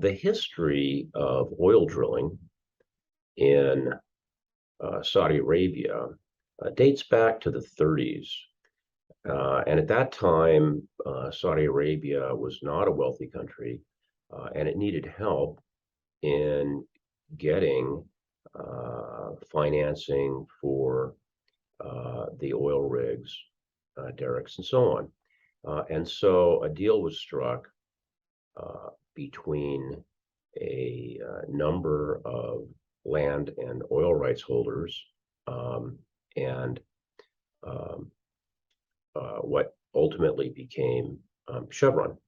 The history of oil drilling in Saudi Arabia dates back to the 30s. And at that time, Saudi Arabia was not a wealthy country, and it needed help in getting financing for the oil rigs, derricks, and so on. And so a deal was struck between a number of land and oil rights holders and what ultimately became Chevron.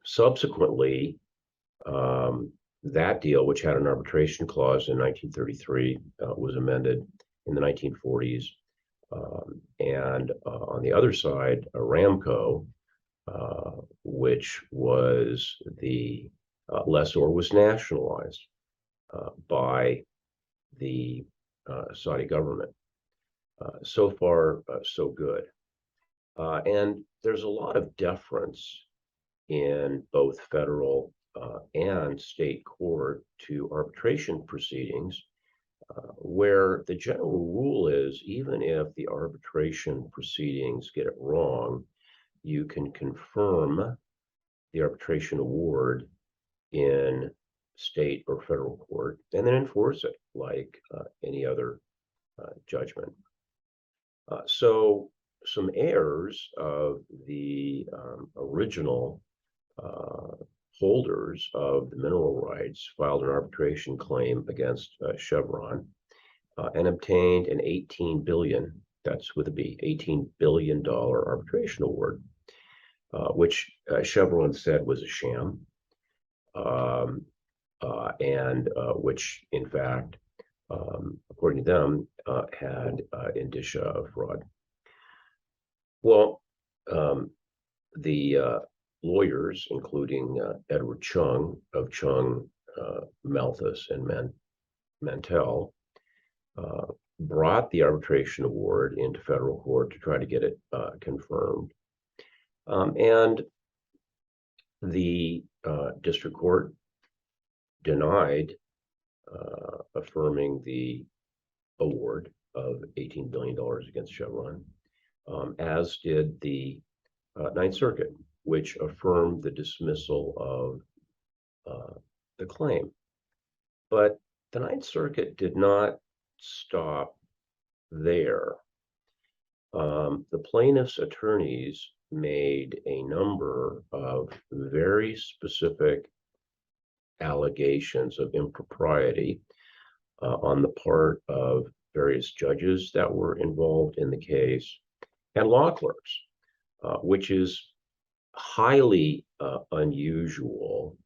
Subsequently, that deal, which had an arbitration clause in 1933, was amended in the 1940s. And on the other side, Aramco, which was the lessor, was nationalized by the Saudi government. So far, so good. And there's a lot of deference in both federal and state court to arbitration proceedings, where the general rule is even if the arbitration proceedings get it wrong, you can confirm the arbitration award in state or federal court and then enforce it like any other judgment. So some heirs of the original holders of the mineral rights filed an arbitration claim against Chevron and obtained an $18 billion, that's with a B, $18 billion arbitration award, which Chevron said was a sham, and which in fact, according to them, had indicia of fraud. Well, the lawyers, including Edward Chung of Chung, Malthus, and Mantell, brought the arbitration award into federal court to try to get it confirmed. And the district court denied affirming the award of $18 billion against Chevron, as did the Ninth Circuit, which affirmed the dismissal of the claim. But the Ninth Circuit did not stop there. The plaintiff's attorneys made a number of very specific allegations of impropriety on the part of various judges that were involved in the case and law clerks, which is highly unusual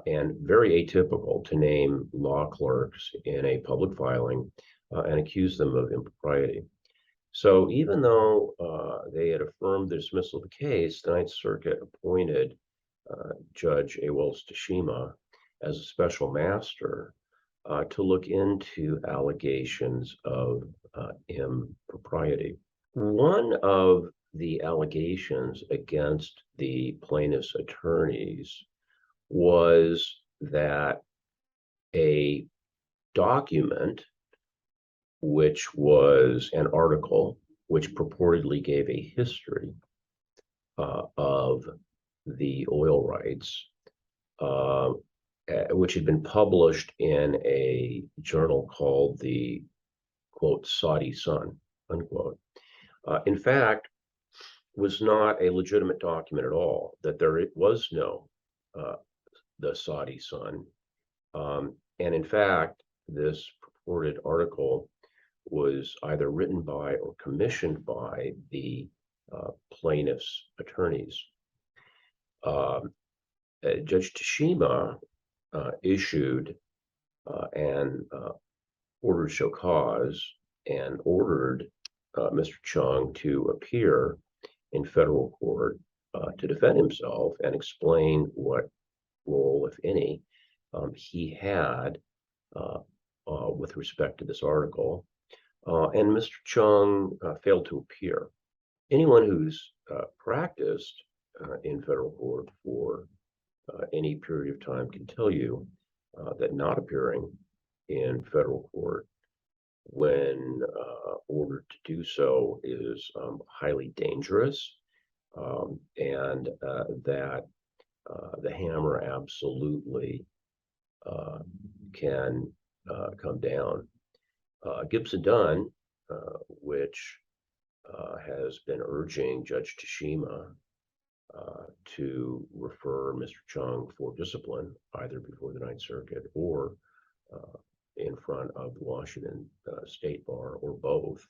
and very atypical to name law clerks in a public filing and accuse them of impropriety. So even though they had affirmed the dismissal of the case, the Ninth Circuit appointed Judge Ewell Tashima as a special master to look into allegations of impropriety. One of the allegations against the plaintiff's attorneys was that a document, which was an article which purportedly gave a history of the oil rights, which had been published in a journal called the, quote, Saudi Sun, unquote, in fact, was not a legitimate document at all, that there was no the Saudi Sun. And in fact, this purported article was either written by or commissioned by the plaintiff's attorneys. Judge Tashima issued an order to show cause and ordered Mr. Chung to appear in federal court to defend himself and explain what role, if any, he had with respect to this article. And Mr. Chung failed to appear. Anyone who's practiced in federal court for any period of time can tell you that not appearing in federal court when ordered to do so is highly dangerous, and that the hammer absolutely can come down. Gibson Dunn, which has been urging Judge Tashima to refer Mr. Chung for discipline, either before the Ninth Circuit or in front of the Washington State Bar, or both,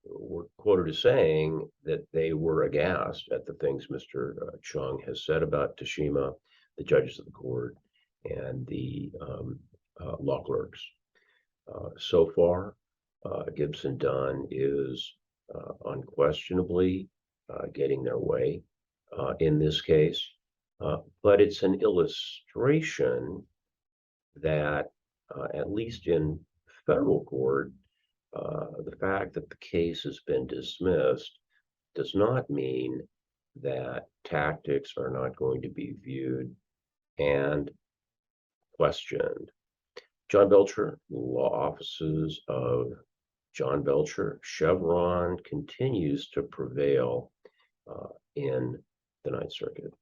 were quoted as saying that they were aghast at the things Mr. Chung has said about Tashima, the judges of the court, and the law clerks. So far, Gibson Dunn is unquestionably getting their way in this case, but it's an illustration that, at least in federal court, the fact that the case has been dismissed does not mean that tactics are not going to be viewed and questioned. John Belcher, law offices of John Belcher, Chevron continues to prevail in the Ninth Circuit.